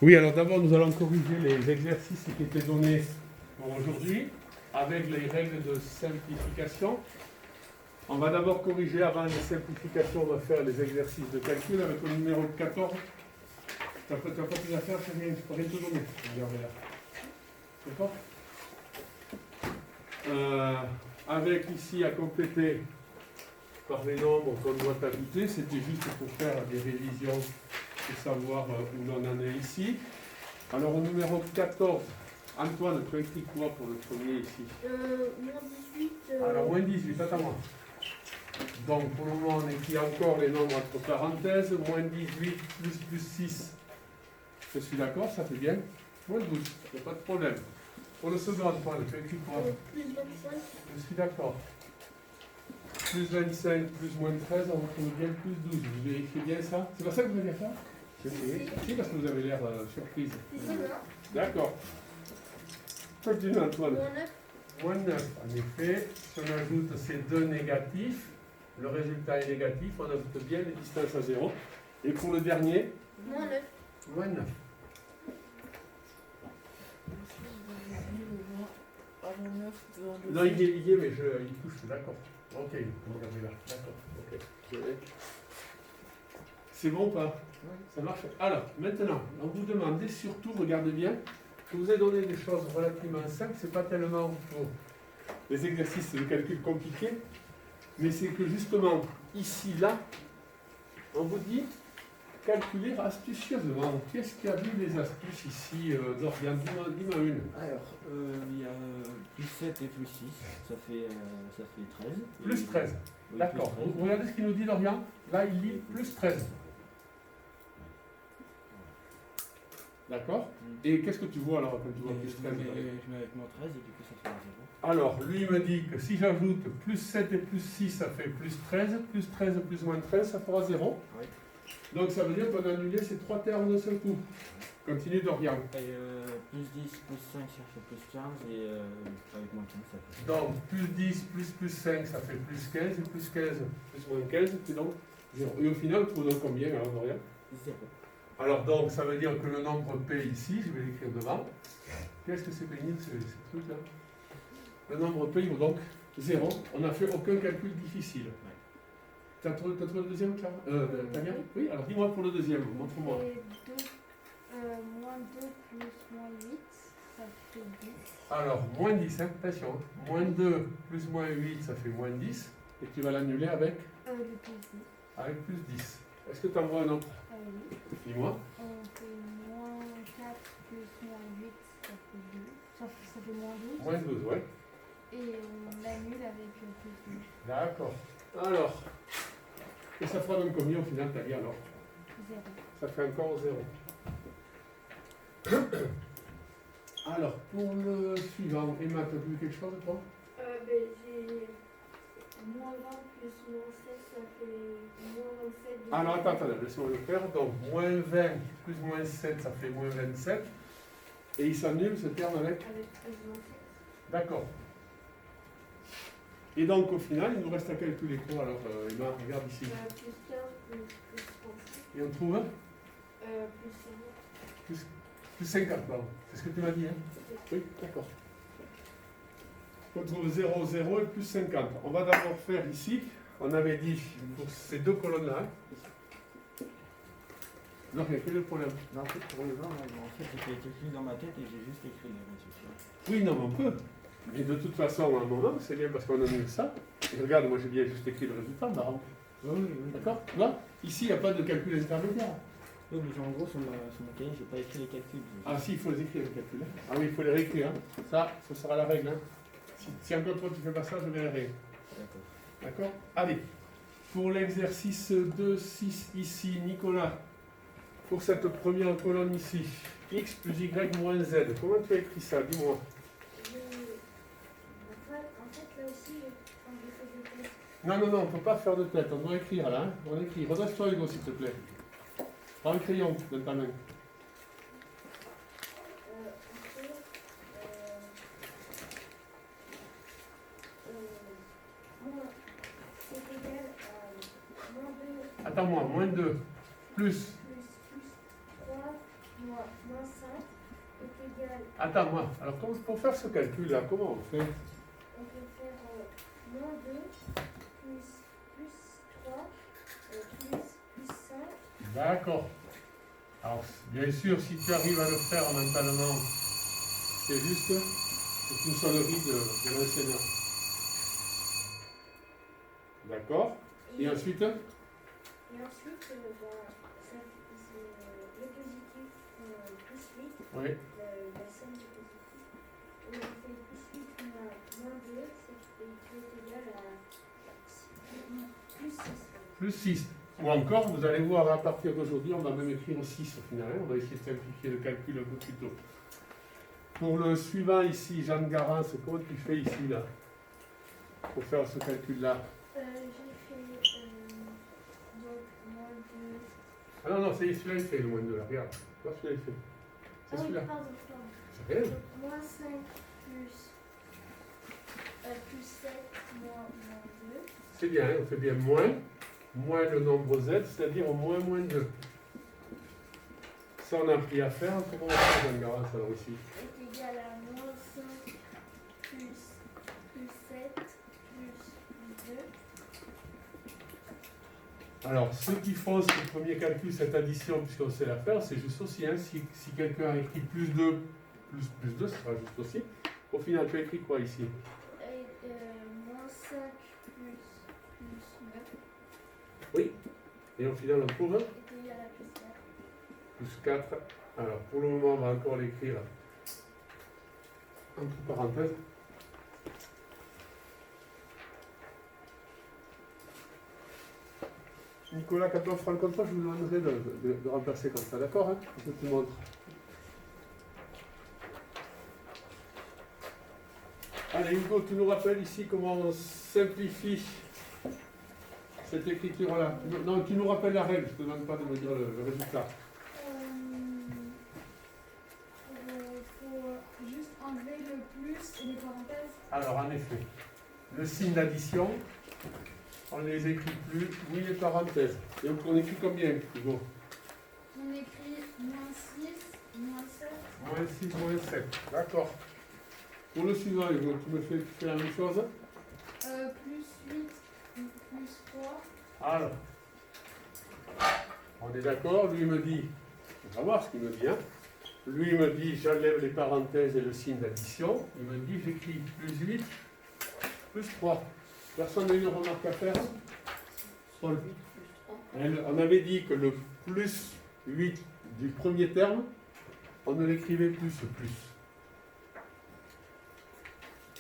Oui, alors d'abord, nous allons corriger les exercices qui étaient donnés pour aujourd'hui avec les règles de simplification. On va d'abord corriger avant les simplifications, on va faire les exercices de calcul avec le numéro 14. Tu n'as pas plus à faire, c'est rien, je peux rien te donner. Regardez là. D'accord. Avec ici à compléter par les nombres qu'on doit ajouter, c'était juste pour faire des révisions pour savoir où l'on en est ici. Alors au numéro 14, Antoine, tu as écrit quoi pour le premier ici? Moins 18. Alors moins 18, attends-moi. Donc pour le moment on écrit encore les nombres entre parenthèses, moins 18 plus 6. Je suis d'accord, ça fait bien. Moins 12, il n'y a pas de problème. Pour le second, Antoine, tu as écrit quoi? Plus 25. Je suis d'accord. Plus 25, plus moins 13, on retrouve bien plus 12. Vous vérifiez bien ça? C'est pas ça que vous allez faire? Si, parce que vous avez l'air surprise. C'est ça, non? D'accord. Continue, Antoine. Moins 9. Moins 9. En effet, si on ajoute ces deux négatifs, le résultat est négatif, on ajoute bien les distances à 0. Et pour le dernier, Moins 9. moins 9. Non, il y est, mais il touche, d'accord. Ok, regardez là. D'accord, ok. C'est bon ou pas? Ça marche. Alors, maintenant, on vous demande, et surtout, regardez bien, je vous ai donné des choses relativement simples, c'est pas tellement pour les exercices de calcul compliqués, mais c'est que justement, ici, là, on vous dit calculer astucieusement. Qu'est-ce qui a vu les astuces ici, Dorian? Dis-moi une. Alors, il y a plus 7 et plus 6, ça fait 13. Plus 13. Oui, D'accord. plus 13. Vous regardez ce qu'il nous dit, Dorian? Là, il lit plus 13. D'accord. Et qu'est-ce que tu vois alors quand tu vois plus 13? Je mets avec mon 13 et du coup ça fait 0. Alors, lui il me dit que si j'ajoute plus 7 et plus 6, ça fait plus 13 plus moins 13, ça fera 0. Oui. Donc ça veut dire qu'on a annulé ces trois termes d'un seul coup. Continue Dorian. Et plus 10, plus 5, ça fait plus 15 et avec moins 15, ça fait. Donc, plus 10 plus 5, ça fait plus 15, et plus 15 plus moins 15, c'est donc 0. Et au final, tu donnes combien alors Dorian? 0. Alors donc, ça veut dire que le nombre P ici, je vais l'écrire devant. Qu'est-ce que c'est pénible ces trucs-là? Le nombre P, il vaut donc 0. On n'a fait aucun calcul difficile. Ouais. Tu as trouvé le deuxième, Clara? Tania? Oui, alors dis-moi pour le deuxième, montre-moi. Moins 2 plus moins 8, ça fait 10. Alors, moins 10, hein, attention. Hein. Moins 2 plus moins 8, ça fait moins 10. Et tu vas l'annuler avec? Le plus 10. Avec plus 10. Est-ce que tu en vois un autre? Oui. Dis-moi. On fait moins 4 plus moins 8, ça fait 2. Ça fait moins 12. Moins 12, ouais. Et on l'annule avec plus 12. D'accord. Alors, et ça fera donc combien au final, Tania, alors? 0. Ça fait encore 0. Alors, pour le suivant, Emma, tu as vu quelque chose, toi? J'ai moins 20 plus moins 16, ça fait moins 27. Alors, attends, laisse-moi le faire. Donc, moins 20 plus moins 7, ça fait moins 27. Et il s'annule ce terme avec? Avec plus moins 7. D'accord. Et donc, au final, il nous reste à calculer quoi? Alors, Emma, regarde ici. Plus 15 plus 35. Et on trouve Plus 50. plus 50, pardon. C'est ce que tu m'as dit, hein? Oui, d'accord. On trouve 0, 0 et plus 50. On va d'abord faire ici, on avait dit, pour ces deux colonnes-là. Non, il n'y a que le problème. Non, en fait, pour le 20, en fait, j'ai fait calcul dans ma tête et j'ai juste écrit les résultats. Oui, non, mais on peut. Mais de toute façon, à un moment, c'est bien parce qu'on a mis ça. Et regarde, moi j'ai bien juste écrit le résultat, marrant. Oui. D'accord? Tu vois? Ici, il n'y a pas de calcul intermédiaire. Oui, mais en gros, sur mon cahier, j'ai pas écrit les calculs. Ah si, il faut les écrire, les calculs. Hein. Ah oui, il faut les réécrire. Hein. Ça, ce sera la règle. Hein. Si encore toi, tu fais pas ça, je vais les règles. D'accord. D'accord? Allez. Pour l'exercice 2,6 ici, Nicolas, pour cette première colonne ici, x plus y moins z, comment tu as écrit ça? Dis-moi. En fait, là aussi, quand j'ai fait des tests. Non, on ne peut pas faire de tête, on doit écrire là. Hein. On écrit. Redresse-toi, Hugo, s'il te plaît. Prends le crayon de ta main. C'est égal à moins 2. Attends-moi, moins 2, plus. Plus 3 moins 5 est égal. Attends, moi. Alors, pour faire ce calcul-là, comment on fait? On peut faire moins 2 plus 3 plus 5. D'accord. Alors, bien sûr, si tu arrives à le faire mentalement, c'est juste, c'est une sonnerie de l'enseignant. D'accord. Et ensuite? Et ensuite, le positif plus 8, Oui. la somme du positif. Et on fait plus 8 moins 2, c'est égal à plus 6. Plus 6. Ou encore, vous allez voir, à partir d'aujourd'hui, on va même écrire 6 au final. On va essayer de simplifier le calcul un peu plus tôt. Pour le suivant ici, Jeanne Garance, comment tu fais ici, là, pour faire ce calcul-là? J'ai fait donc moins 2. Ah non, non, c'est celui-là, il fait le moins 2, là. Regarde. Toi, celui-là, il fait. C'est Ah oui, celui-là. pardon. C'est rien. Donc, moins 5 plus 7 moins 2. C'est bien, hein, on fait bien moins le nombre z, c'est-à-dire moins 2. Ça, on a appris à faire. Comment on fait, Jeanne Garance, alors ici? Est égal à moins 5 plus 7 plus 2. Alors, ceux qui font ce premier calcul, cette addition, puisqu'on sait la faire, c'est juste aussi. Hein, si quelqu'un a écrit plus 2, plus 2, ce sera juste aussi. Au final, tu as écrit quoi ici? Moins 5 plus 9 Oui. Et au final, on trouve est égal à plus 4. plus 4. Alors, pour le moment, on va encore l'écrire entre parenthèses. Nicolas, quand on fera le contrôle, je vous demanderai de remplacer comme ça, d'accord, hein? Je te montre. Allez, Hugo, tu nous rappelles ici comment on simplifie cette écriture-là. Non, tu nous rappelles la règle, je ne te demande pas de me dire le résultat. Faut juste enlever le plus et les parenthèses. Alors, en effet, le signe d'addition, on ne les écrit plus, ni les parenthèses. Et donc, on écrit combien, Hugo? On écrit moins 6, moins 7. Moins 6, moins 7. D'accord. Pour le suivant, Hugo, tu fais la même chose? Plus 8, plus 3. Alors, on est d'accord, lui me dit, on va voir ce qu'il me dit, hein. Lui me dit, j'enlève les parenthèses et le signe d'addition. Il me dit, j'écris plus 8, plus 3. Personne n'a une remarque à faire? Paul. On avait dit que le plus 8 du premier terme, on ne l'écrivait plus ce plus.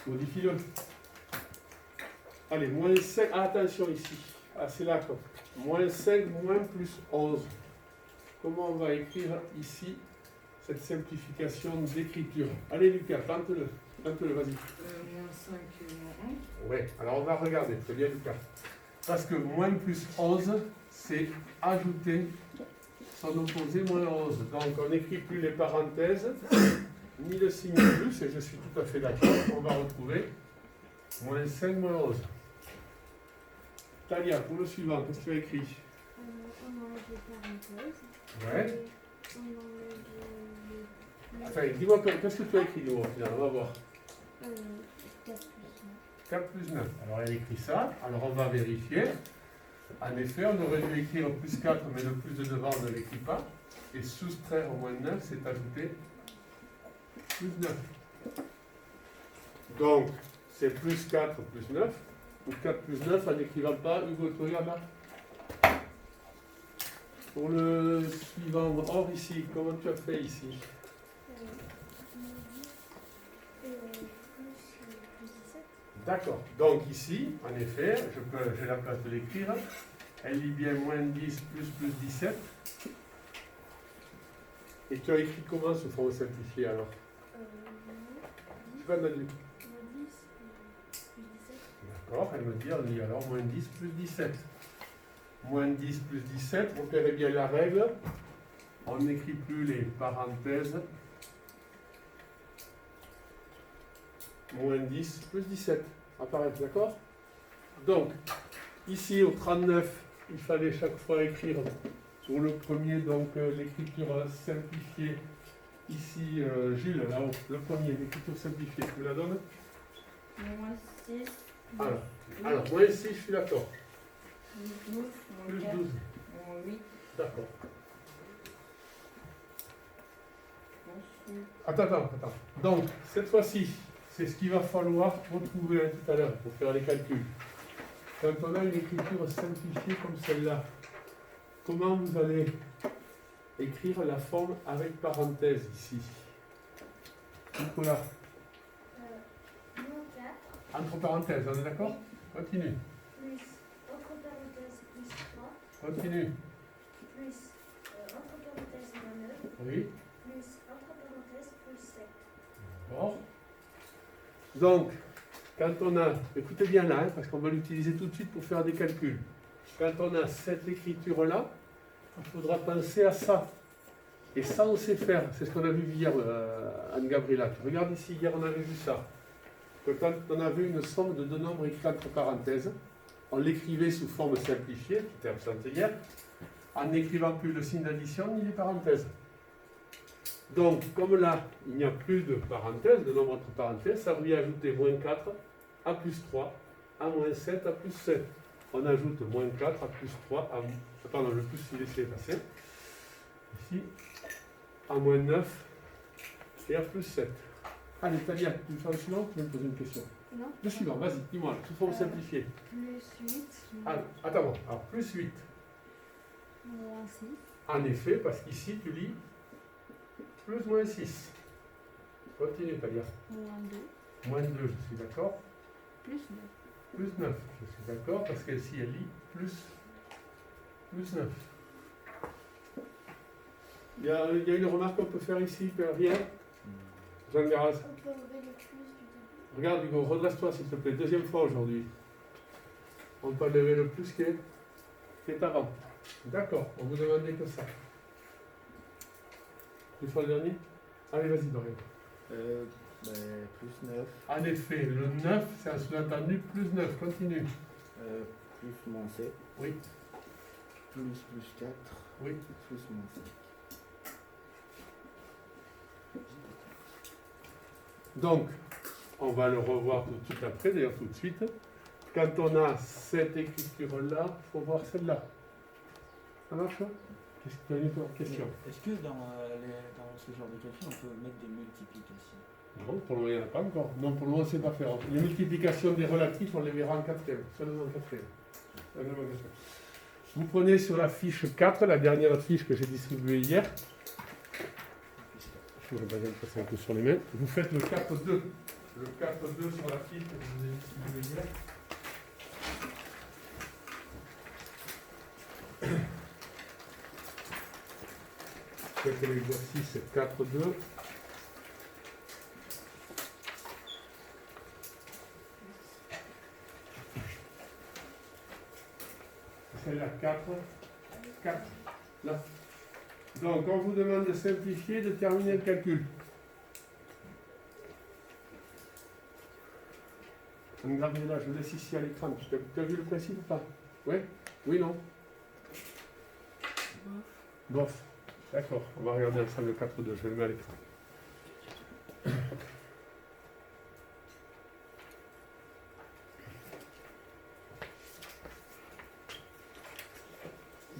Modifie-le. Allez, moins 5. Ah, attention ici. Ah, c'est là quoi. Moins 5, moins plus 11. Comment on va écrire ici cette simplification d'écriture? Allez, Lucas, tente-le. Tente-le, vas-y. Moins 5 et moins 11. Ouais, alors on va regarder. Très bien, Lucas. Parce que moins plus 11, c'est ajouter son opposé moins 11. Donc, on n'écrit plus les parenthèses, ni le signe plus, et je suis tout à fait d'accord. On va retrouver moins 5, moins 11. Talia, pour le suivant, qu'est-ce que tu as écrit? On enlève les parenthèses. Ouais. Et on enlève les... Enfin, dis-moi, qu'est-ce que tu as écrit, nous, au final? On va voir. 4 plus 9. 4 plus 9. Alors, elle écrit ça. Alors, on va vérifier. En effet, on aurait dû écrire plus 4, mais le plus de devant, on ne l'écrit pas. Et soustraire au moins 9, c'est ajouter plus 9. Donc, c'est plus 4 plus 9. Ou 4 plus 9 en n'écrivant pas. Hugo, tu regardes là. Pour le suivant, or ici, comment tu as fait ici? Plus 17. D'accord. Donc ici, en effet, j'ai la place de l'écrire. Elle lit bien moins 10 plus 17. Et tu as écrit comment ce forme simplifié alors? Tu vas Manu. Moins 10 plus 17. D'accord, elle me dit, on lit alors moins 10 plus 17. Moins 10 plus 17, repérez bien la règle. On n'écrit plus les parenthèses. Moins 10 plus 17 apparaît, d'accord? Donc, ici au 39, il fallait chaque fois écrire Pour le premier, donc l'écriture simplifiée, ici, Gilles, là-haut, le premier, l'écriture simplifiée, tu me la donnes? Moins 6. Alors, moins 6, je suis d'accord. Plus 12. Plus Moins 4. 12, Moins 8. d'accord. Ensuite. Attends. Donc, cette fois-ci, c'est ce qu'il va falloir retrouver tout à l'heure pour faire les calculs. Quand on a une écriture simplifiée comme celle-là, comment vous allez écrire la forme avec parenthèse ici? Nicolas, Moins 4. entre parenthèses, on est d'accord? Continue, Plus. Entre parenthèses. Plus 3. continue. Plus. Entre parenthèses. Moins 9. Oui, Plus. Entre parenthèses. Plus 7. d'accord. Donc, quand on a, écoutez bien là, parce qu'on va l'utiliser tout de suite pour faire des calculs. Quand on a cette écriture-là, il faudra penser à ça. Et ça, on sait faire. C'est ce qu'on a vu hier, Anne-Gabriela. Regarde ici, hier, on avait vu ça. Que quand on avait une somme de deux nombres écrits entre parenthèses, on l'écrivait sous forme simplifiée, qui était absente hier, en n'écrivant plus le signe d'addition ni les parenthèses. Donc, comme là, il n'y a plus de parenthèses, de nombre entre parenthèses, ça veut ajouter moins 4 à plus 3 à moins 7 à plus 7. On ajoute moins 4 à plus 3 à... Pardon, le plus, il laissé passer. Ici, à moins 9 et à plus 7. Allez, Talia, tu veux faire le suivant? Tu veux me poser une question? Non. Le suivant, vas-y, dis-moi, sous forme simplifiée. Plus 8. Ah, attends, alors plus 8. Moins 6. En effet, parce qu'ici, tu lis plus moins 6. Continue, Talia. Moins 2. Moins 2, je suis d'accord. Plus 9. Plus 9, je suis d'accord, parce qu'ici, elle lit plus 9. Il y a une remarque qu'on peut faire ici, rien? Jean Garas. On peut enlever le plus du début. Regarde, Hugo, redresse-toi, s'il te plaît. Deuxième fois aujourd'hui. On peut lever le plus qui est avant. D'accord, on vous demandait que ça. Tu fais le dernier? Allez, vas-y, Dorian. Plus 9. En effet, le 9, c'est un sous-entendu plus 9. Continue. Plus moins 7. Oui, Plus 4. oui. Plus moins 5. Donc, on va le revoir tout de suite après, d'ailleurs tout de suite. Quand on a cette écriture-là, il faut voir celle-là. Ça marche? Qu'est-ce que tu as une question? Est-ce que dans ce genre de calcul, on peut mettre des multiplications? Non, pour le moment, il n'y en a pas encore. Non, pour le moment, on ne sait pas faire. Les multiplications des relatifs, on les verra en quatrième. Seulement en quatrième. Vous prenez sur la fiche 4, la dernière fiche que j'ai distribuée hier. Je vais me passer un peu sur les mains. Vous faites le 4-2. Le 4-2 sur la fiche que je vous ai distribuée hier. Faites l'exercice 4-2. C'est la 4. Là. Donc, on vous demande de simplifier, de terminer le calcul. Anne-Gabriela, je laisse ici à l'écran. Tu as vu le principe ou pas? Oui? Oui, non? Bof. D'accord, on va regarder ensemble le 4-2, je vais le mettre à l'écran.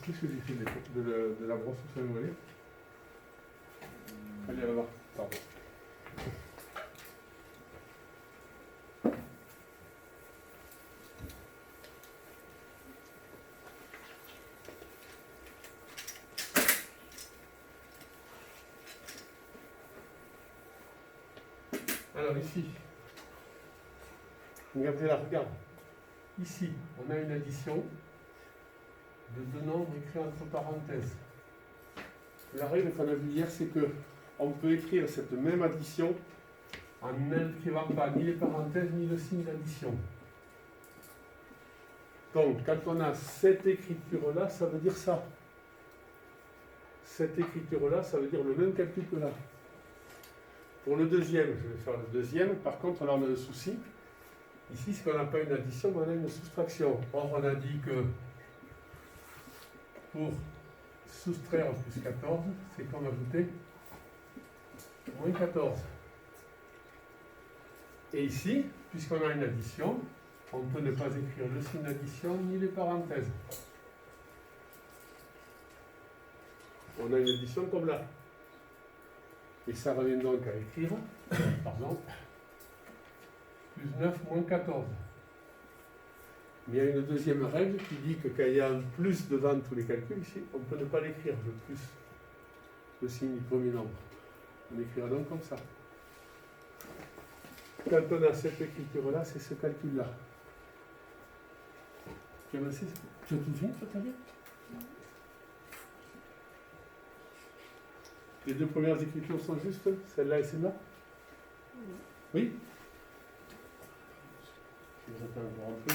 Qu'est-ce que j'ai fait de la brosse sur le volet? Allez, là-bas. Pardon. Alors ici, Gabriela, regarde. Ici, on a une addition de deux nombres écrits entre parenthèses. La règle qu'on a vue hier, c'est que on peut écrire cette même addition en n'écrivant pas ni les parenthèses ni le signe d'addition. Donc, quand on a cette écriture-là, ça veut dire ça. Cette écriture-là, ça veut dire le même calcul que là. Pour le deuxième, je vais faire le deuxième. Par contre, là, on a le souci. Ici, ce qu'on n'a pas une addition, mais on a une soustraction. Or, on a dit que pour soustraire plus 14, c'est comme ajouter moins 14. Et ici, puisqu'on a une addition, on peut ne pas écrire le signe d'addition ni les parenthèses. On a une addition comme là. Et ça revient donc à écrire, pardon, plus 9 moins 14. Mais il y a une deuxième règle qui dit que quand il y a un plus devant tous les calculs, ici, on ne peut ne pas l'écrire, le plus, le signe du premier nombre. On écrira donc comme ça. Quand on a cette écriture-là, c'est ce calcul-là. Tu as tout fini, toi, t'as vu? Les deux premières écritures sont justes, celle-là et celle-là? Oui? Je vous attends encore un peu.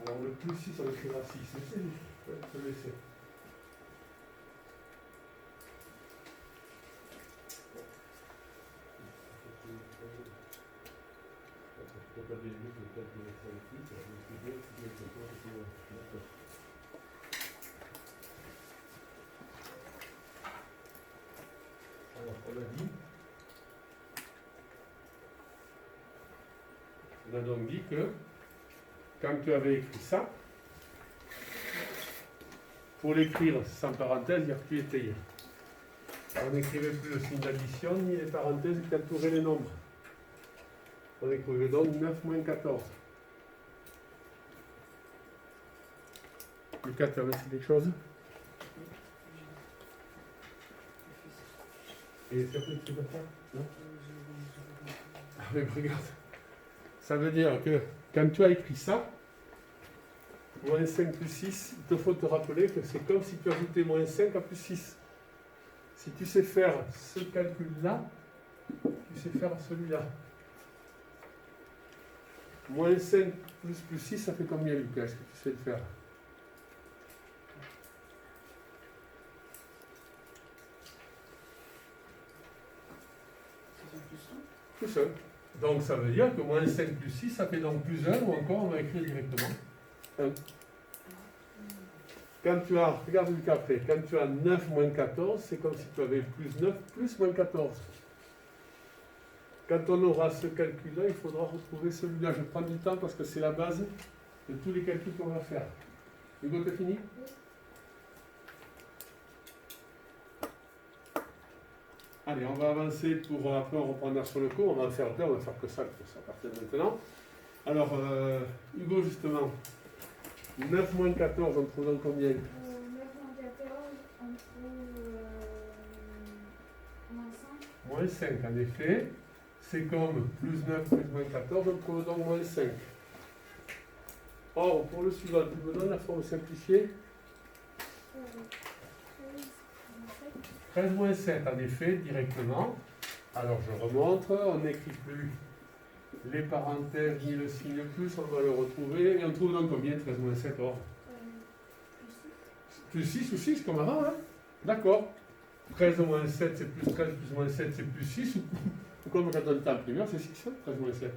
Alors le plus 6, on écrira 6. C'est lui. Je vais laisser. Alors, on a donc dit que quand tu avais écrit ça, pour l'écrire sans parenthèse, il y a que tu étais hier. On n'écrivait plus le signe d'addition ni les parenthèses qui entouraient les nombres. On écrivait donc 9 moins 14. Lucas, tu as laissé des choses? Et c'est après que tu vas faire? Non? Ah, mais regarde. Ça veut dire que quand tu as écrit ça, moins 5 plus 6, il te faut te rappeler que c'est comme si tu ajoutais moins 5 à plus 6. Si tu sais faire ce calcul-là, tu sais faire celui-là. Moins 5 plus 6, ça fait combien, Lucas? Est-ce que tu sais le faire? Plus 1. Donc ça veut dire que moins 5 plus 6, ça fait donc plus 1, ou encore on va écrire directement 1. Quand tu as, regarde Lucas après, quand tu as 9 moins 14, c'est comme si tu avais plus 9 plus moins 14. Quand on aura ce calcul-là, il faudra retrouver celui-là. Je prends du temps parce que c'est la base de tous les calculs qu'on va faire. Hugo, t'as fini? Allez, on va avancer pour après on reprendra sur le cours. On va en faire deux, on va faire que ça à partir de maintenant. Alors, Hugo, justement, 9 moins 14, on trouve dans combien? 9 moins 14, on trouve moins 5. Moins 5, en effet. C'est comme plus 9 plus moins 14, on trouve donc moins 5. Or, pour le suivant, tu me donnes la forme simplifiée? 13 moins 7, en effet, directement. Alors, je remonte, on n'écrit plus les parenthèses ni le signe plus, on va le retrouver. Et on trouve donc combien 13 moins 7, or? Plus 6 ou 6, comme avant, hein? D'accord. 13 moins 7, c'est plus 13, plus moins 7, c'est plus 6. Ou comme quand on était en primaire, c'est 6, hein, 13 moins 7.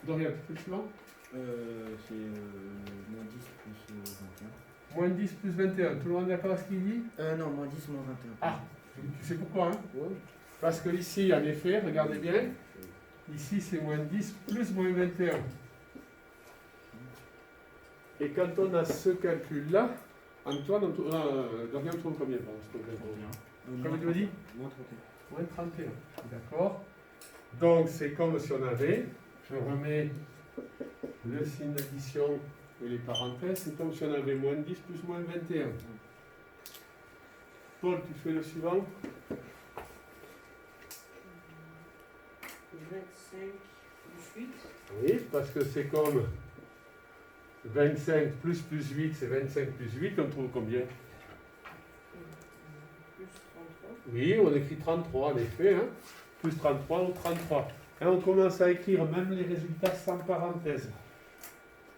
Dorian, tu fais le suivant? C'est moins 10 plus 21. Moins 10 plus 21. Tout le monde est d'accord à ce qu'il dit? Non, moins 10 moins 21. Ah, tu sais pourquoi, hein? Ouais. Parce que ici, en effet, regardez bien, ici c'est moins 10 plus moins 21. Et quand on a ce calcul-là, Antoine, Dorian trouve combien? Comme tu m'as dit? Moins 31. Moins 31. D'accord. Donc c'est comme si on avait, je remets le signe d'addition et les parenthèses, c'est comme si on avait moins 10 plus moins 21. Paul, tu fais le suivant? 25 plus 8. Oui, parce que c'est comme 25 plus 8, c'est 25 plus 8, on trouve combien? Oui, on écrit 33 en effet, hein. Plus 33 ou 33. Et on commence à écrire même les résultats sans parenthèse.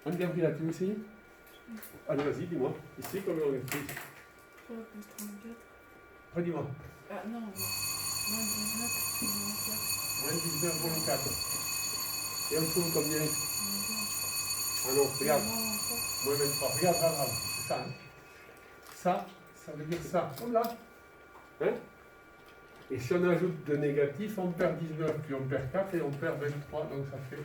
Anne-Gabriela, tu veux essayer? Allez, vas-y, dis-moi. Ici, combien on écrit? 3 plus 34. Redis-moi. Ah non, moins 19, Moins 19, moins 4. Et on trouve combien? moins Ah non, regarde. Moins 23. Moins 23. Regarde, regarde. C'est ça, hein. Ça veut dire ça. Comme là. Hein? Et si on ajoute de négatif, on perd 19, puis on perd 4 et on perd 23. Donc ça fait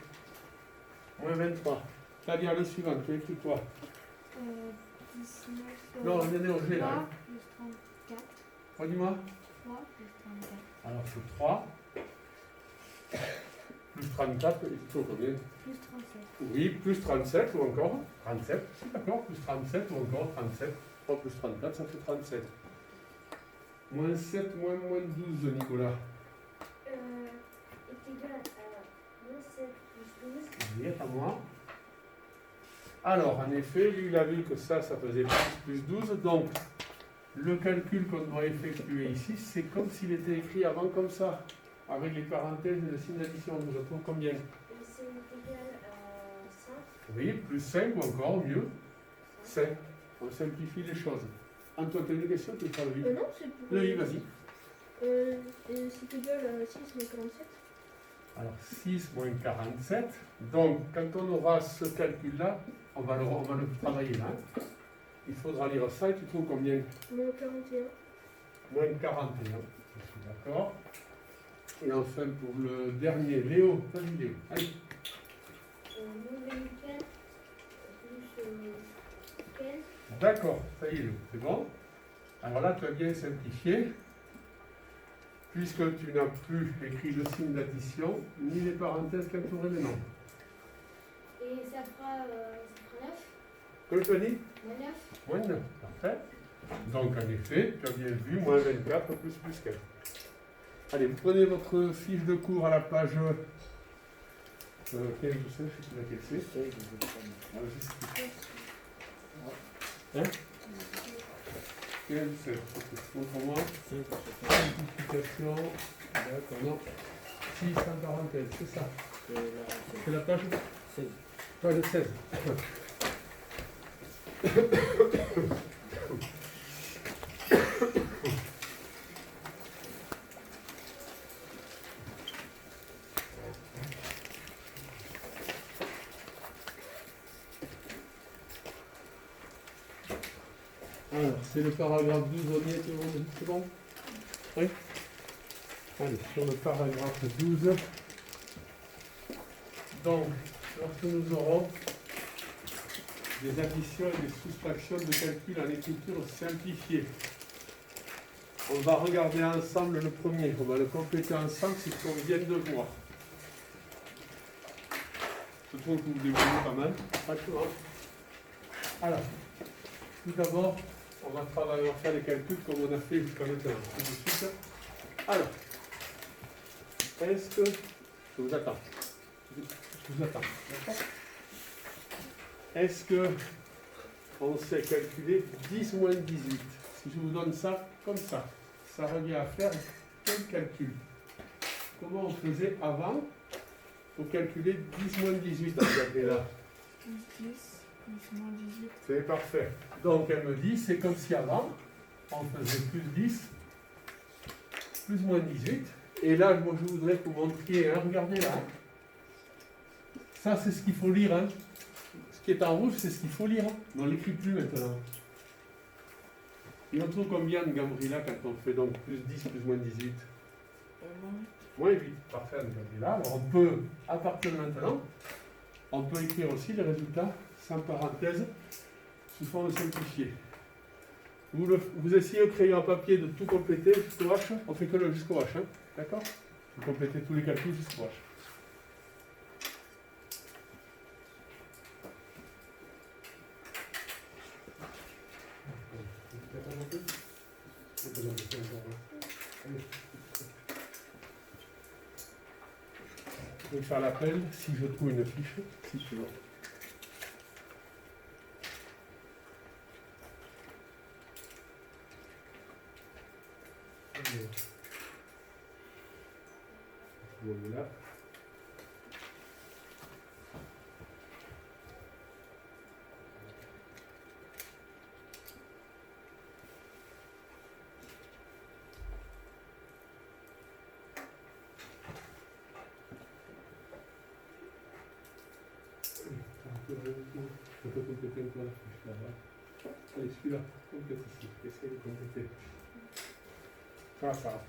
moins 23. C'est-à-dire le suivant, tu écris quoi? 19. Non, on est au G là. 3 plus 34. Redis-moi. 3 plus 34. Alors c'est 3. Plus 34, il faut combien? Plus 37. Oui, plus 37 ou encore 37. C'est d'accord, plus 37 ou encore 37. 3 plus 34, ça fait 37. Moins 7, moins 12, Nicolas. Est égal à moins 7 plus 12. Oui, à moi. Alors, en effet, lui, il a vu que ça faisait plus 12. Donc, le calcul qu'on doit effectuer ici, c'est comme s'il était écrit avant comme ça, avec les parenthèses et le signe d'addition. Nous retrouve combien? C'est égal à 5. Oui, plus 5 ou encore mieux. 5. On simplifie les choses. Antoine, tu as une question? Tu parles vite. Non, c'est pour. Oui, vas-y. C'est égal à 6 moins 47. Alors, 6 moins 47. Donc, quand on aura ce calcul-là, on va le travailler là. Il faudra lire ça et tu trouves combien? Moins 41. Moins 41. Je suis d'accord. Et enfin, pour le dernier, Léo. Vas-y, Léo. Allez. Moins 24 plus 15. D'accord, ça y est, Léo. C'est bon. Alors là, tu as bien simplifié. Puisque tu n'as plus écrit le signe d'addition, ni les parenthèses qui entouraient les nombres. Et ça fera 9. Comme tu as dit? Moins 9. Moins 9. Parfait. Donc, en effet, tu as bien vu, moins 24 plus 15. Allez, vous prenez votre fiche de cours à la page 15, je sais, je sais plus laquelle c'est. Ah, je sais plus. Hein 15, 16. Montre-moi. Simplification. D'accord, non. 6 en parenthèse, c'est ça. C'est la page 16. Page 16. Alors, c'est le paragraphe 12, on y est, tout le monde, c'est bon? Oui? Allez, sur le paragraphe 12. Donc, lorsque nous aurons des additions et des soustractions de calcul en écriture simplifiée, on va regarder ensemble le premier, on va le compléter ensemble, c'est ce qu'on vient de voir. Je trouve que vous débrouillez pas mal. Alors, tout d'abord, on va faire les calculs comme on a fait jusqu'à maintenant. Tout de suite. Alors, est-ce que... Je vous attends. Je vous attends. D'accord? Est-ce que on sait calculer 10 moins 18? Si je vous donne ça comme ça revient à faire quel calcul? Comment on faisait avant pour calculer 10 moins 18 à là? Plus 10 plus moins 18. C'est parfait. Donc elle me dit, c'est comme si avant, on faisait plus 10, plus moins 18. Et là, moi, je voudrais que vous montriez, hein, regardez là. Ça, c'est ce qu'il faut lire. Hein. Ce qui est en rouge, c'est ce qu'il faut lire. Hein. On ne l'écrit plus maintenant. Et on trouve combien de Gabriela quand on fait donc plus 10, plus moins 18? Moins 8. Parfait, Gabriela. Alors on peut, à partir de maintenant, on peut écrire aussi les résultats sans parenthèse, sous forme simplifiée. Vous essayez au crayon à papier de tout compléter jusqu'au H. On fait que le jusqu'au H. Hein. D'accord? Vous complétez tous les calculs jusqu'au H. Je vais faire l'appel si je trouve une fiche, si tu veux. Vous voyez là. On peut compléter encore la fiche là-bas. Allez, celui-là, complète ici. Essayez de compléter. Ça.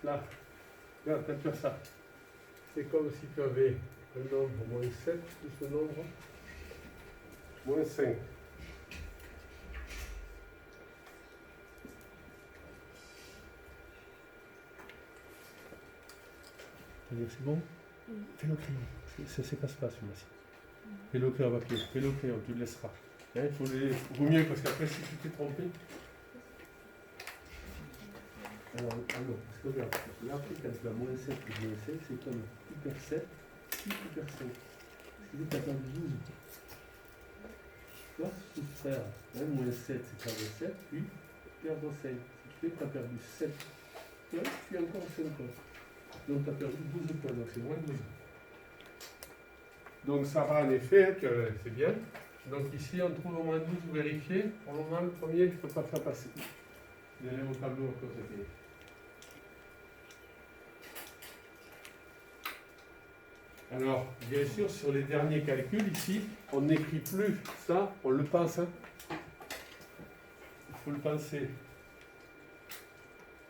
Là, regarde, quand tu as ça, c'est comme si tu avais un nombre moins 7 plus le nombre moins 5. C'est bon? Fais le crayon. C'est pas celui-là-ci. Fais le crayon à papier. Fais le crayon, tu le laisseras. Hein, vaut mieux parce qu'après, si tu t'es trompé. Alors, parce que regarde, là, quand tu as moins 7 plus moins 5, c'est comme hyper 7 plus hyper 5. Ce qui veut que tu as perdu 12. Tu vois, soustraire moins 7, c'est perdre 7, puis perdre 5. Ce qui fait que tu as perdu 7. Tu vois, tu es encore 5 points. Donc tu as perdu 12 points, donc c'est moins 12. Donc Sarah, en effet, c'est bien. Donc ici, on trouve au moins 12 vérifiés. Pour le moment, le premier, je ne peux pas faire passer. Il est au tableau encore, c'était. Alors, bien sûr, sur les derniers calculs, ici, on n'écrit plus ça, on le pense. Hein. Il faut le penser.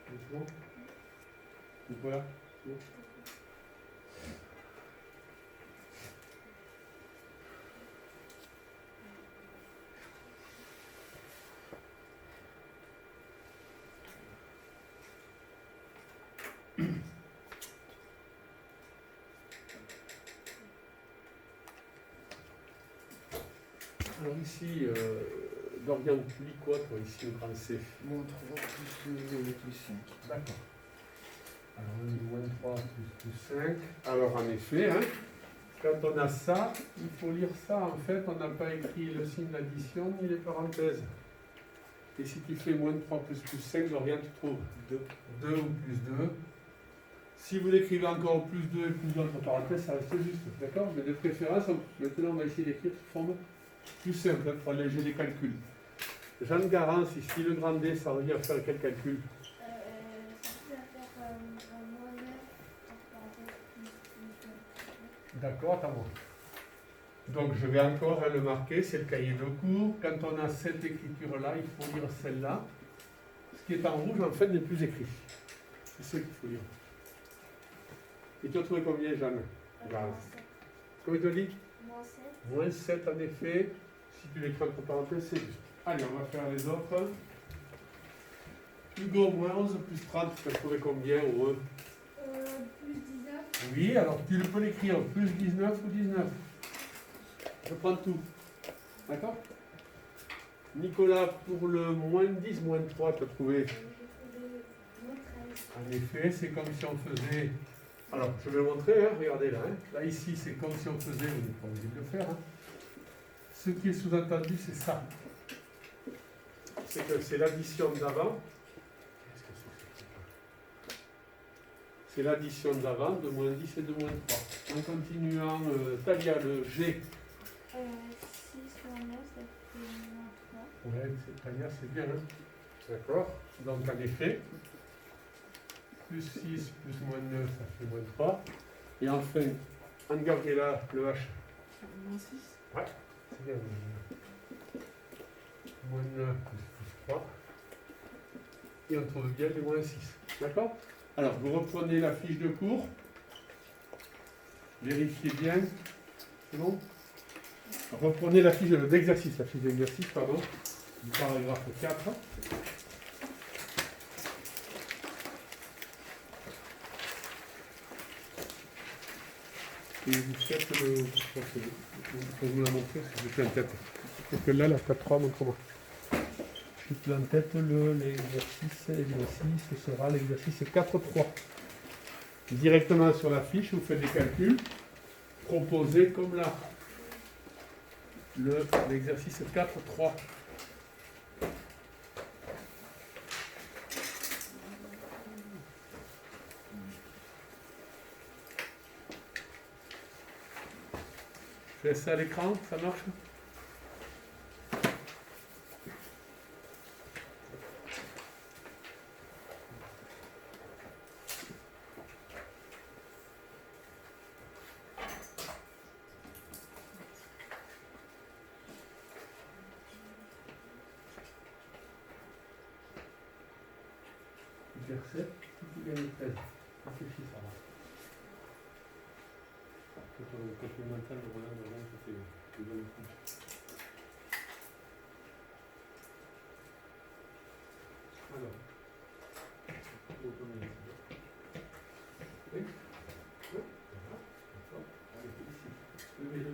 C'est bon? Donc voilà. Alors ici, Dorian, tu lis quoi toi ici au grand C? Moins 3 plus 5. D'accord. Alors moins 3 plus 5. Alors en effet, hein, quand on a ça, il faut lire ça. En fait, on n'a pas écrit le signe d'addition ni les parenthèses. Et si tu fais moins 3 plus 5, Dorian, tu trouves 2 ou plus 2. Si vous l'écrivez encore plus 2 et plus d'autres parenthèses, ça reste juste. D'accord? Mais de préférence, maintenant on va essayer d'écrire sous forme plus simple pour alléger les calculs. Jeanne Garance, ici le grand D, ça revient à faire quel calcul? Ça revient à faire un moins 9 entre parenthèses plus 9. D'accord, attends. Donc je vais encore le marquer, c'est le cahier de cours. Quand on a cette écriture-là, il faut lire celle-là. Ce qui est en rouge, en fait, n'est plus écrit. C'est ce qu'il faut lire. Et tu as trouvé combien, Jeanne? Comment tu dis? Moins 7. Moins 7 en effet. Si tu l'écris entre parenthèses, c'est juste. Allez, on va faire les autres. Hugo, moins 11 plus 30, tu as trouvé combien au E? Plus 19. Oui, alors tu peux l'écrire plus 19 ou 19. Je prends tout. D'accord? Nicolas, pour le moins 10, moins 3, tu as trouvé? J'ai trouvé moins 13. En effet, c'est comme si on faisait... Alors, je vais le montrer, hein, regardez là. Hein. Là, ici, c'est comme si on faisait... Vous n'êtes pas obligé de le faire. Hein. Ce qui est sous-entendu, c'est ça. C'est que c'est l'addition d'avant. C'est l'addition d'avant de moins 10 et de moins 3. En continuant, Talia, le G. 6 moins 9, ça fait moins 3. Ouais, Talia, c'est bien. Hein. D'accord. Donc, en effet, plus 6 plus moins 9, ça fait moins 3. Et enfin, Angela, le H. Moins 6. Ouais, c'est bien. Moins 9 plus 3. Et on trouve bien les moins 6. D'accord? Alors, vous reprenez la fiche de cours. Vérifiez bien. C'est bon? Reprenez la fiche d'exercice, la fiche d'exercice, pardon, du paragraphe 4. Et vous faites le... Je vais vous la montrer, parce que j'ai plus en tête. Parce que là, la 4-3, montre-moi. Je suis plus en tête, l'exercice, ce sera l'exercice 4-3. Directement sur la fiche, vous faites des calculs, proposés comme là. L'exercice 4-3. Je laisse ça à l'écran, ça marche? Verset, tout gagne 13. Réfléchis, ça va. Quand on a le complémentaire de Roland, ça fait le bon coup. Alors, on commence. Oui? Oui? Voilà. D'accord. Allez, ici. Levez-le.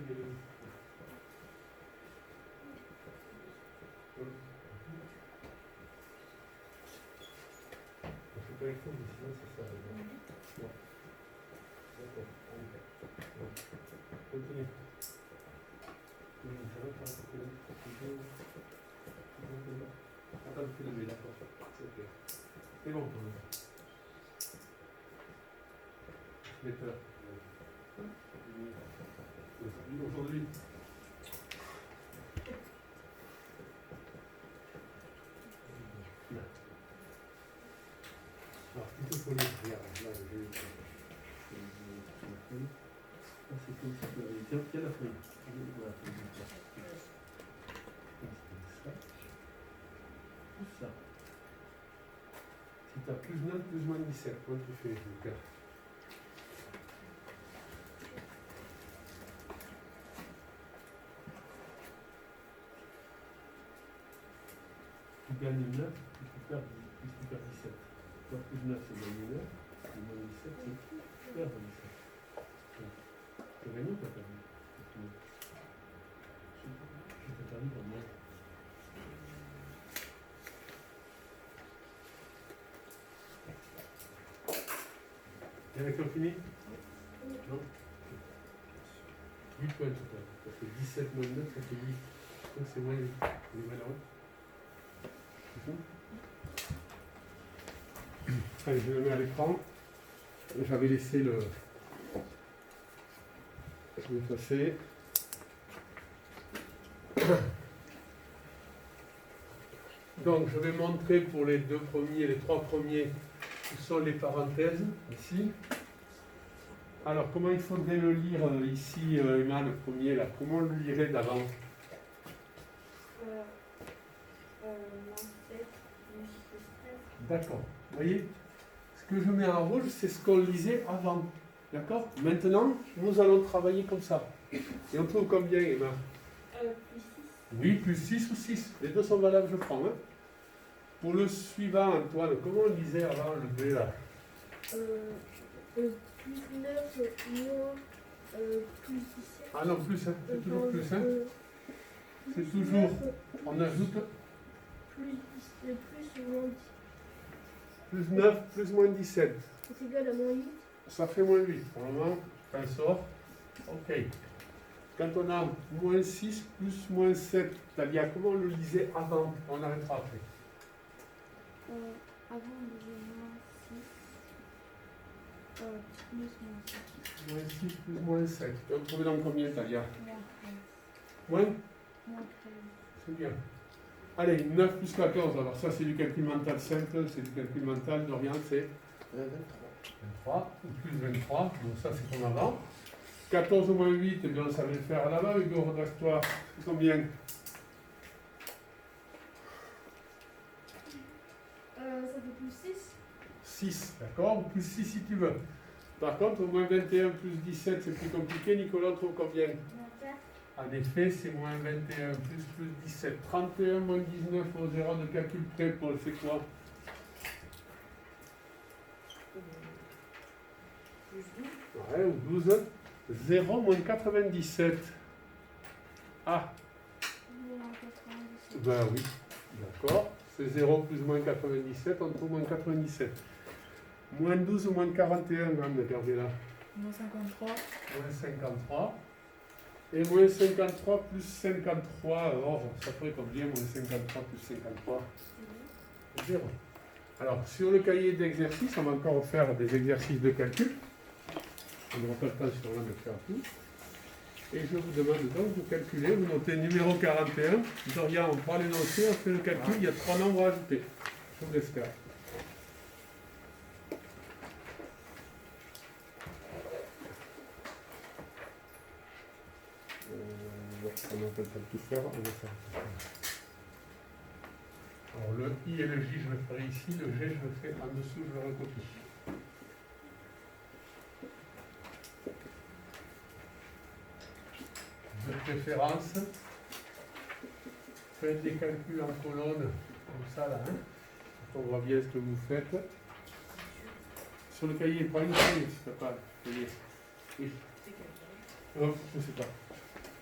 Il faut, mais sinon ça sert à rien. Ouais. D'accord, on fait. Continue. Ça va pas, attends, tu le mets, d'accord. C'est ok. C'est bon, on va. Mais peur. Aujourd'hui. Alors, plutôt pour les regarde, là, je vais. C'est comme si tu avais. Tiens, la feuille. Voilà, ça. Tout ça. Si tu as plus 9, plus moins 17, comment tu fais, Lucas? Tu gagnes 9, puis tu perds 17. Plus 9, c'est gagner 9. Plus moins 17, c'est perdre 17. Tu as gagné ou tu as perdu? Je t'ai perdu pour moi. Et avec fini? Non? 8 points total. Ça fait 17 moins 9, ça fait 8. Donc c'est moins 8. On est malheureux. C'est tout? Allez, je le mets à l'écran. J'avais laissé le. Je vais effacer. Donc, je vais montrer pour les deux premiers, les trois premiers, où sont les parenthèses, ici. Alors, comment il faudrait le lire ici, Emma, le premier, là? Comment on le lirait d'avant? Moins 7 plus 13. D'accord. Vous voyez? Ce que je mets en rouge, c'est ce qu'on lisait avant. D'accord? Maintenant, nous allons travailler comme ça. Et on trouve combien, Emma? Plus 6. Oui, plus 6 ou 6. Les deux sont valables, je prends. Hein? Pour le suivant, Antoine, comment on lisait avant le B, là? Plus 9 moins plus 17. Ah non, plus, hein? C'est toujours plus. Hein? C'est toujours. On ajoute Plus moins 10. plus 9, plus moins 17. C'est égal à moins 8. Ça fait moins 8. Pour le moment, ça sort. OK. Quand on a moins 6 plus moins 7, c'est-à-dire comment on le lisait avant? On arrêtera après. Avant, on disait moins 6 plus moins 7. Moins 6 plus moins 7. Et on trouvait dans combien, Talia? Moins 13. Moins? Moins 13. C'est bien. Allez, 9 plus 14. Alors ça, c'est du calcul mental simple. C'est du calcul mental. Dorian, c'est 23. Ou plus 23. Donc ça, c'est comme avant. 14 moins 8, eh bien, on savait le faire à l'avant. Hugo, redresse-toi. C'est combien? Ça fait plus 6. 6, d'accord? Ou plus 6 si tu veux. Par contre, moins 21 plus 17, c'est plus compliqué. Nicolas, on trouve combien? Moins 4. En effet, c'est moins 21 plus 17. 31 moins 19 aux erreurs de calcul près, Paul, c'est quoi? Plus 12. Ouais, ou 12. 0 moins 97. Ah, Moins 97. ben oui, d'accord. C'est 0 plus moins 97, on trouve moins 97. Moins 12 ou moins 41, regardez là. Moins 53. Moins 53. Et moins 53 plus 53, alors ça ferait combien moins 53 plus 53? 0. Alors, sur le cahier d'exercice, on va encore faire des exercices de calcul. On n'aura pas le temps sur l'un de faire tout. Et je vous demande donc de calculer, vous notez numéro 41. Dorian, on prend les noter, on fait le calcul, il y a 3 nombres à ajouter. Je vous laisse faire. On va peut-être tout faire, on va faire. Alors le I et le J, je le ferai ici, le G, je le fais en dessous, je le recopie. De préférence, faites des calculs en colonne, comme ça là, hein. On voit bien ce que vous faites. Sur le cahier, pas une feuille, si t'as pas le cahier. Oui. Oh, je sais pas.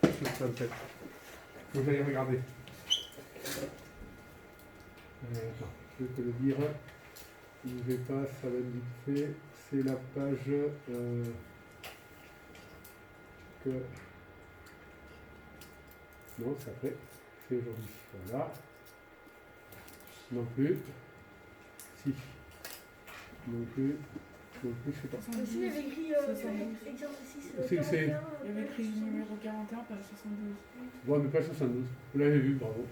Je sais pas peut-être. Vous allez regarder. Attends, je vais te le dire. Je ne vais pas, ça va être vite fait. C'est la page que. Non, c'est après. C'est aujourd'hui. Voilà. Non plus. Si. Non plus. Non plus, je sais pas. Aussi, il y avait écrit exercice C'est que c'est. 41. Il y avait écrit numéro 41, page 72. Bon, mais pas 72. Vous l'avez vu, bravo.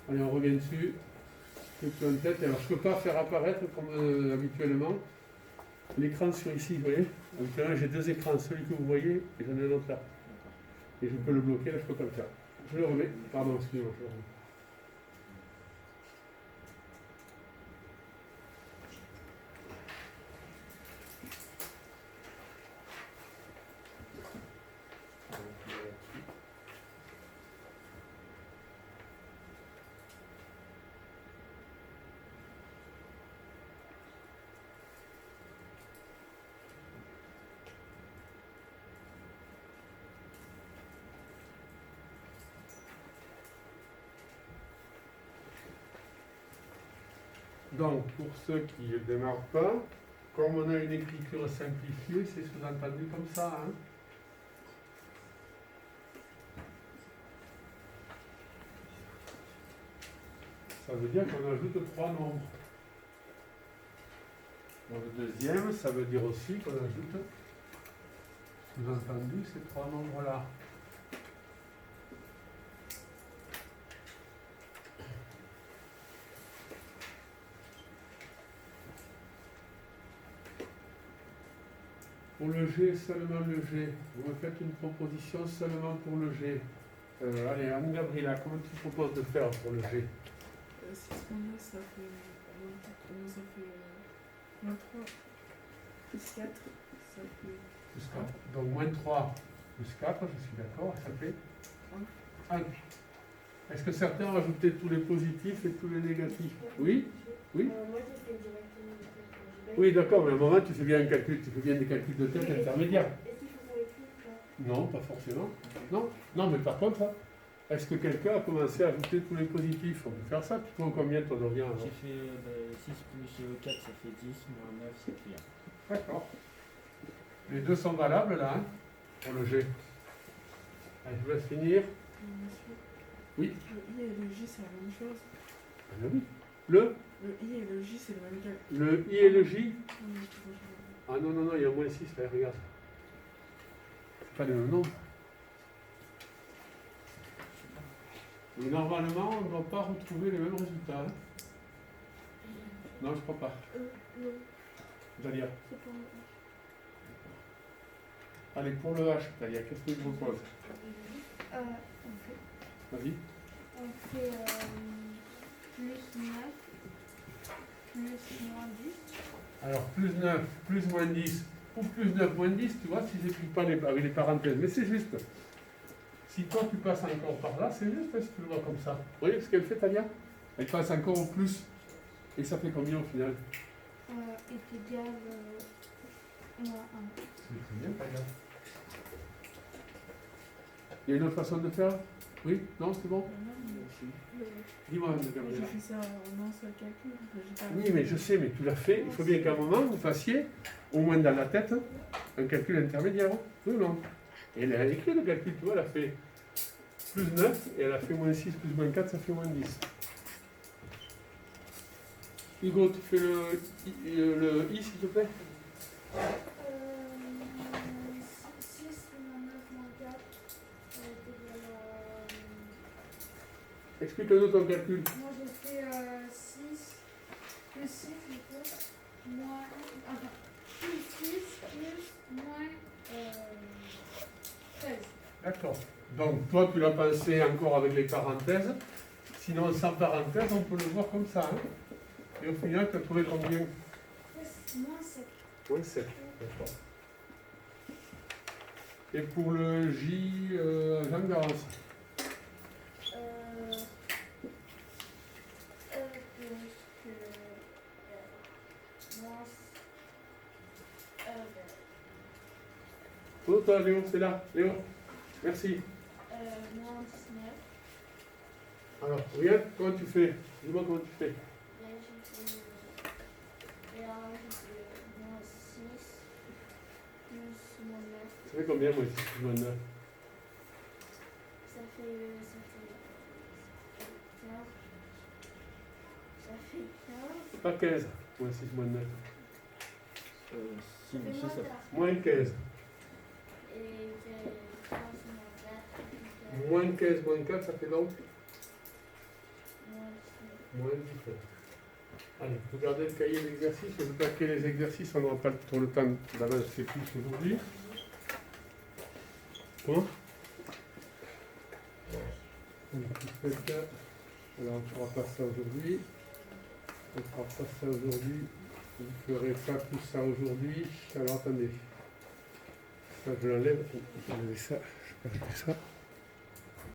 Allez, on revient dessus. Que tu as en tête. Alors, je ne peux pas faire apparaître comme habituellement l'écran sur ici, vous voyez. Habituellement, j'ai 2 écrans, celui que vous voyez et j'en ai un autre là. Et je peux le bloquer, là, je ne peux pas le faire. Je le remets. Pardon, excusez-moi, je le remets. Donc, pour ceux qui ne démarrent pas, comme on a une écriture simplifiée, c'est sous-entendu comme ça. Hein. Ça veut dire qu'on ajoute 3 nombres. Dans le deuxième, ça veut dire aussi qu'on ajoute, sous-entendu, ces 3 nombres-là. Pour le G, seulement le G. Vous me faites une proposition seulement pour le G. Allez, Anne-Gabriela, comment tu proposes de faire pour le G? 6 moins 9, ça fait. Ça fait. Moins 3. Plus 4, ça fait. Plus 4. Donc moins 3 plus 4, je suis d'accord, ça fait 1. Est-ce que certains ont rajouté tous les positifs et tous les négatifs? Oui? Oui? Moi, j'ai fait directement. Oui, d'accord, mais à un moment, tu fais bien un calcul, tu fais bien des calculs de tête intermédiaires. Est-ce qu'il faut qu'on écrive? Non, pas forcément. Non, non, mais par contre, est-ce que quelqu'un a commencé à ajouter tous les positifs? On peut faire ça. Tu prends combien, toi, Dorian? J'ai fait 6 plus 4, ça fait 10, moins 9, ça fait 1. D'accord. Les deux sont valables, là, hein, pour le G. Allez, je vous laisse finir. Oui. Le I et le J, c'est la même chose. Ah, ben oui. Le I et le J, c'est le même calcul. Le I et le J? Ah non, non, non, il y a moins 6, là, regarde. C'est pas les mêmes nombres. Mais normalement, on ne doit pas retrouver les mêmes résultats. Hein. Non, je crois pas. Non, Dalia. c'est pas moi. Allez, pour le H, Dalia, qu'est-ce que tu proposes? Vas-y. On fait plus 9, plus moins 10. Alors, plus 9, plus moins 10, ou plus 9, moins 10, tu vois, si j'écris pas avec les parenthèses. Mais c'est juste. Si toi, tu passes encore par là, c'est juste, est-ce que tu le vois comme ça? Vous voyez ce qu'elle fait, Talia? Elle passe encore au plus. Et ça fait combien au final? Est égal moins 1. C'est très bien, Talia. Il y a une autre façon de faire? Oui? Non, c'est bon? Dis-moi, J'ai Gabriela. fait ça en un seul calcul. J'ai pas- Oui, mais je sais, mais tu l'as fait. Il faut bien qu'à un moment, vous fassiez, au moins dans la tête, un calcul intermédiaire. Oui ou non? Et elle a écrit le calcul, tu vois, elle a fait plus 9, et elle a fait moins 6 plus moins 4, ça fait moins 10. Hugo, tu fais le I, s'il te plaît? 6 moins 9, Explique-nous ton calcul. Moi, j'ai fait 6 plus 6, du coup, moins. Enfin, plus 6 plus moins 13. D'accord. Donc, toi, tu l'as pensé encore avec les parenthèses. Sinon, sans parenthèses, on peut le voir comme ça. Hein. Et au final, tu as trouvé combien? Moins 7. Moins 7. D'accord. Et pour le J, Jean Garance. Oh, toi, Léo, c'est là. Léo, merci. Moins 19. Alors, regarde, comment tu fais? Dis-moi comment tu fais. Et là, j'ai fait moins 6 plus moins 9. Ça fait combien, moi, 6 plus moins 9? Ça fait 15. Ça fait 15. C'est pas 15, moins 6 moins 9. 6 Ça fait plus 6, moins ça 4. Moins 15. Et fait 15 moins 4. Moins 15, moins 4, ça fait donc Moins moins 17. Allez, vous gardez le cahier d'exercice. Je vais attaquer les exercices, on n'aura pas trop le temps d'avancer plus aujourd'hui. Comment? Alors, on ne fera pas ça aujourd'hui. On ne fera pas ça aujourd'hui. Vous ne ferez pas tout ça aujourd'hui. Alors, attendez. Ça, je l'enlève. Je vais enlever ça. Je vais enlever ça.